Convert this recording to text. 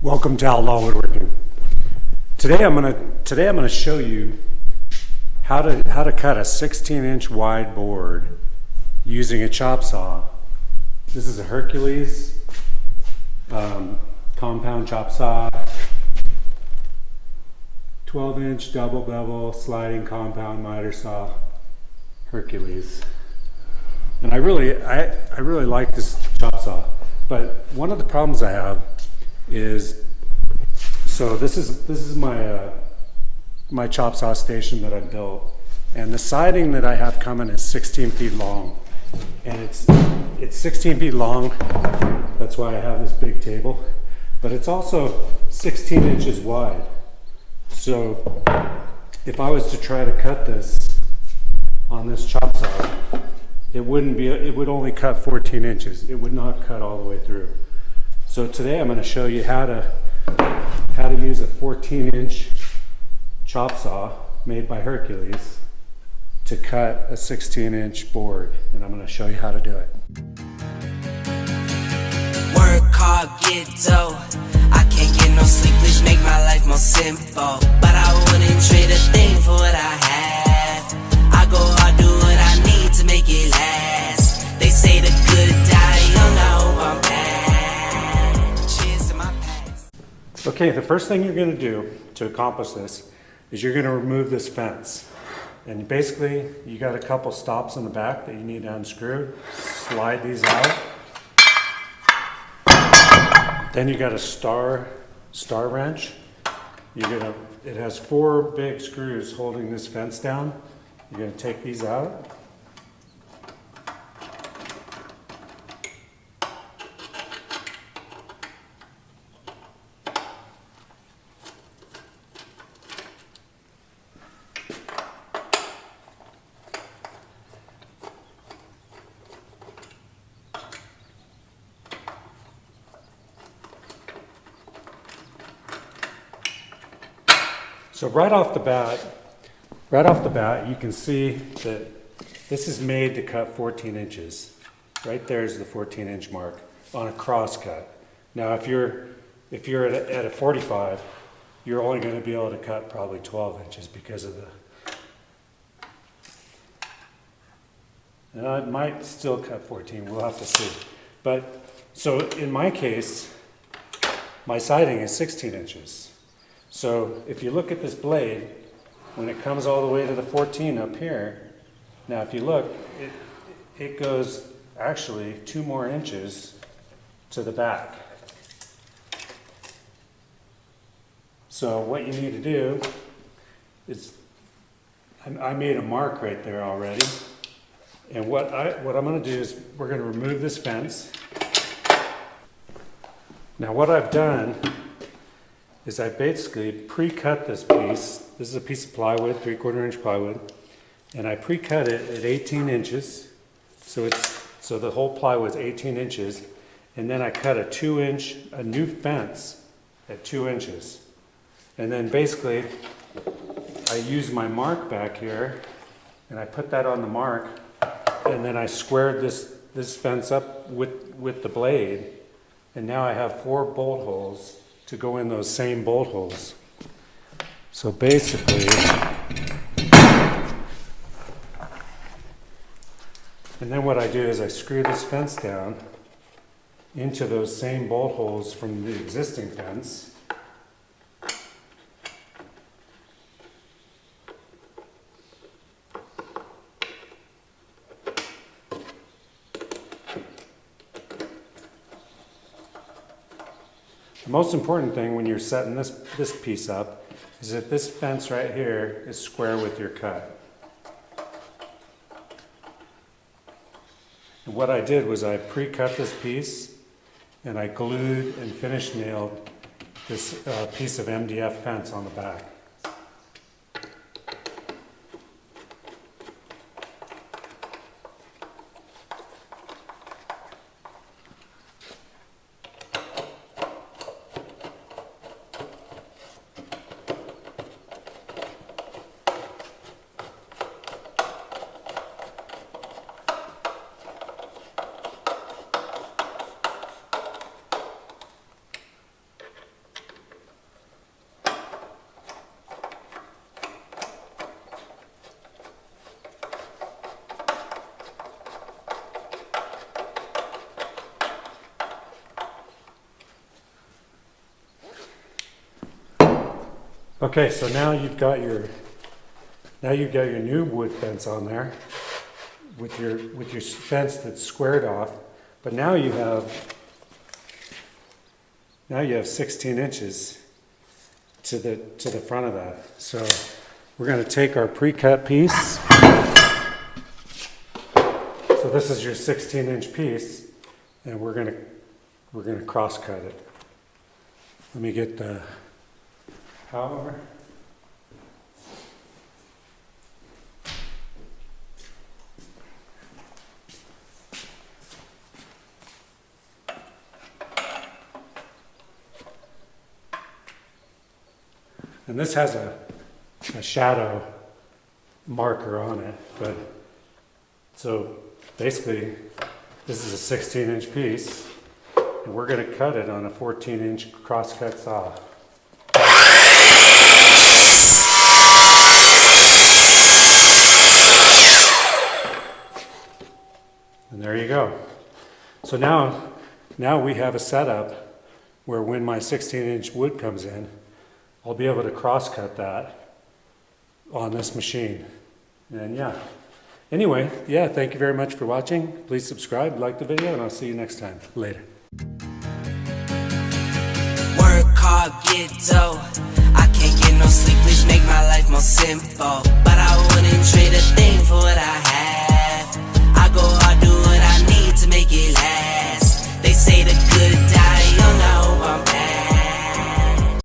Welcome to Outlaw Woodworking. Today I'm gonna show you how to cut a 16-inch wide board using a chop saw. This is a Hercules compound chop saw, 12-inch double bevel sliding compound miter saw, Hercules. And I really like this chop saw, but one of the problems I have is, so this is my my chop saw station that I built, and the siding that I have coming is 16 feet long, and it's 16 feet long. That's why I have this big table, but it's also 16 inches wide. So if I was to try to cut this on this chop saw, it would only cut 14 inches. It would not cut all the way through. So today I'm going to show you how to use a 14-inch chop saw made by Hercules to cut a 16-inch board, and I'm going to show you how to do it. Work hard, get dough. I can't get no sleep, please make my life more simple. But I wouldn't trade a thing for what I have. I go hard, do what I need to make it last. They say the good die young, I hope I'm back. Okay, the first thing you're going to do to accomplish this is you're going to remove this fence. And basically, you got a couple stops in the back that you need to unscrew. Slide these out. Then you got a star wrench. It has 4 big screws holding this fence down. You're going to take these out. So right off the bat, you can see that this is made to cut 14 inches. Right there's the 14-inch mark on a cross cut. Now, if you're at a 45, you're only going to be able to cut probably 12 inches because of the. It might still cut 14. We'll have to see. But so in my case, my siding is 16 inches. So if you look at this blade, when it comes all the way to the 14 up here, now if you look, it goes actually 2 more inches to the back. So what you need to do is, I made a mark right there already, and what I'm going to do is we're going to remove this fence. Now what I've done is I basically pre-cut this piece. This is a piece of plywood, 3/4 inch plywood, and I pre-cut it at 18 inches. So the whole plywood is 18 inches, and then I cut a new fence at 2 inches. And then basically I use my mark back here, and I put that on the mark, and then I squared this fence up with the blade, and now I have 4 bolt holes to go in those same bolt holes. So basically, and then what I do is I screw this fence down into those same bolt holes from the existing fence. The most important thing when you're setting this piece up is that this fence right here is square with your cut. And what I did was I pre-cut this piece, and I glued and finish nailed this piece of MDF fence on the back. Okay, so now you've got your new wood fence on there with your fence that's squared off. But now you have 16 inches to the front of that. So we're going to take our pre-cut piece. So this is your 16-inch piece, and we're going to cross cut it. Let me get the power. And this has a shadow marker on it, but so basically this is a 16-inch piece, and we're going to cut it on a 14-inch crosscut saw. And there you go. So now we have a setup where when my 16-inch wood comes in, I'll be able to cross-cut that on this machine. And yeah. Anyway, yeah, thank you very much for watching. Please subscribe, like the video, and I'll see you next time. Later. Work hard, get dough. I can't get no sleep, please make my life more simple. But I wouldn't trade a thing for what I have. I go hard, do what I need to make it last. They say the good die young, I hope I'm bad.